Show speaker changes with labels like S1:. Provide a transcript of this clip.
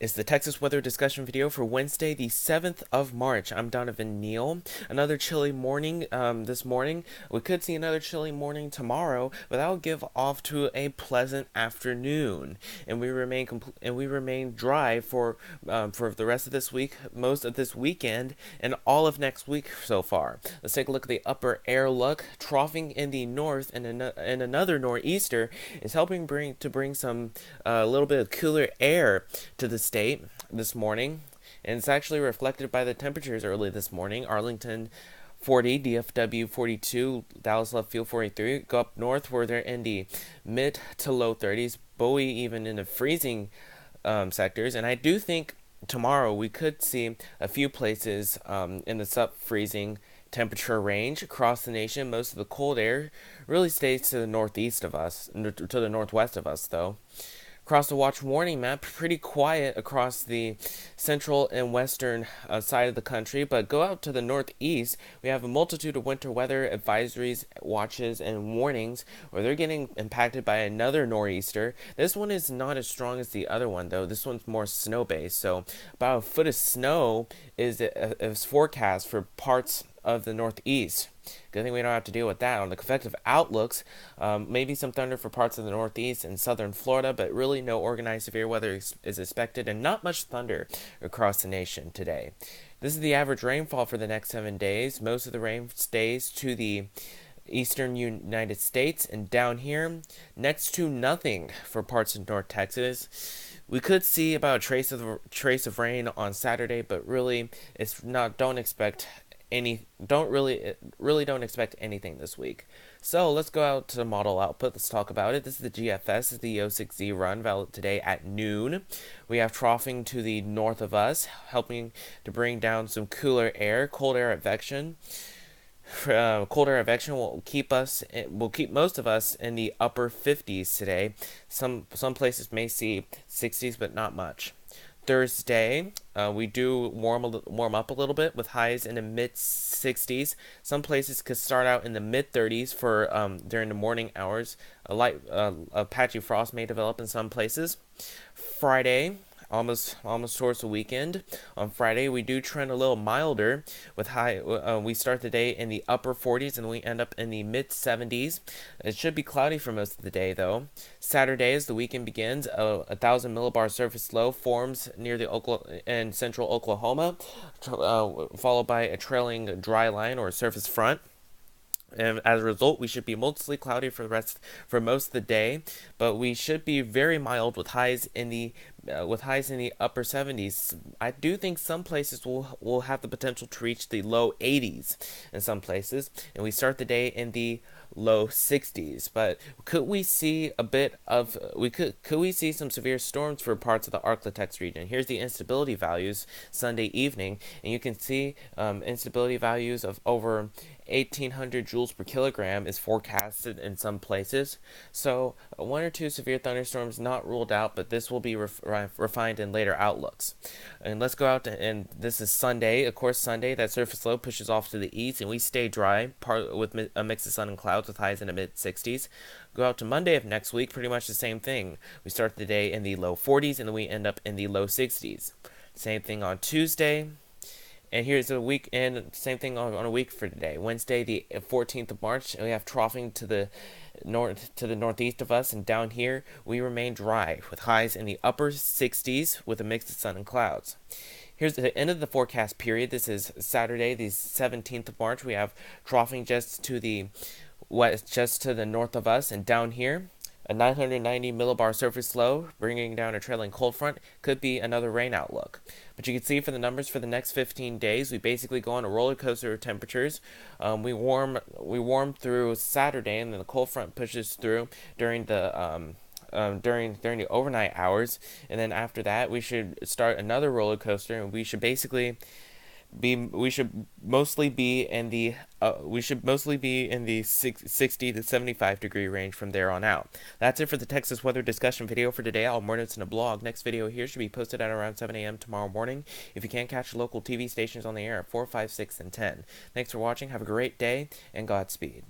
S1: It's the Texas weather discussion video for Wednesday, the 7th of March. I'm Donovan Neal. Another chilly morning this morning. We could see another chilly morning tomorrow, but that'll give off to a pleasant afternoon. And we remain dry for the rest of this week, most of this weekend, and all of next week so far. Let's take a look at the upper air look. Troughing in the north and another nor'easter is helping bring some a little bit of cooler air to the state this morning, and it's actually reflected by the temperatures early this morning. Arlington 40, DFW 42, Dallas Love Field 43. Go up north where they're in the mid to low 30s. Bowie even in the freezing sectors, and I do think tomorrow we could see a few places in the sub-freezing temperature range across the nation. Most of the cold air really stays to the northeast of us, to the northwest of us, though. Across the watch warning map, pretty quiet across the central and western side of the country, but go out to the northeast, we have a multitude of winter weather advisories, watches, and warnings where they're getting impacted by another nor'easter. This one is not as strong as the other one, though. This one's more snow-based, so about a foot of snow is forecast for parts of the northeast. Good thing we don't have to deal with that. On the convective outlooks, maybe some thunder for parts of the northeast and southern Florida, but really no organized severe weather is expected, and not much thunder across the nation today. This is the average rainfall for the next 7 days. Most of the rain stays to the eastern United States, and down here, next to nothing for parts of North Texas. We could see about a trace of rain on Saturday, but really, it's not. Don't expect don't expect anything this week. So let's go out to the model output. Let's talk about it. This is the GFS. This is the O6Z run, valid today at noon. We have troughing to the north of us, helping to bring down some cooler air. Cold air advection will keep most of us in the upper 50s today. Some places may see 60s, but not much. Thursday, we do warm up a little bit with highs in the mid 60s. Some places could start out in the mid 30s for during the morning hours. A patchy frost may develop in some places. Friday, almost towards the weekend. On Friday, we do trend a little milder with high. We start the day in the upper 40s and we end up in the mid 70s. It should be cloudy for most of the day, though. Saturday, as the weekend begins, a 1,000 millibar surface low forms near in central Oklahoma, followed by a trailing dry line or surface front. And as a result, we should be mostly cloudy for most of the day, but we should be very mild with highs in the upper 70s. I do think some places will have the potential to reach the low 80s in some places, and we start the day in the low 60s. But could we see some severe storms for parts of the Arklatex region? Here's the instability values Sunday evening, and you can see instability values of over 1,800 joules per kilogram is forecasted in some places. So one or two severe thunderstorms not ruled out, but this will be refined in later outlooks. And let's go out and this is Sunday. Of course, Sunday, that surface low pushes off to the east, and we stay dry, with a mix of sun and clouds with highs in the mid 60s. Go out to Monday of next week, pretty much the same thing. We start the day in the low 40s, and then we end up in the low 60s. Same thing on Tuesday. And here's a week, and same thing on a week for today. Wednesday, the 14th of March, and we have troughing to the northeast of us, and down here we remain dry with highs in the upper 60s with a mix of sun and clouds. Here's the end of the forecast period. This is Saturday, the 17th of March. We have troughing just to the north of us, and down here, a 990 millibar surface low, bringing down a trailing cold front, could be another rain outlook. But you can see for the numbers for the next 15 days, we basically go on a roller coaster of temperatures. We warm through Saturday, and then the cold front pushes through during the overnight hours, and then after that, we should start another roller coaster, and we should mostly be in the 60 to 75 degree range from there on out. That's it for the Texas weather discussion video for today. I'll have more notes in a blog. Next video here should be posted at around 7 a.m. tomorrow morning. If you can't catch local TV stations on the air at 4, 5, 6, and 10. Thanks for watching. Have a great day, and Godspeed.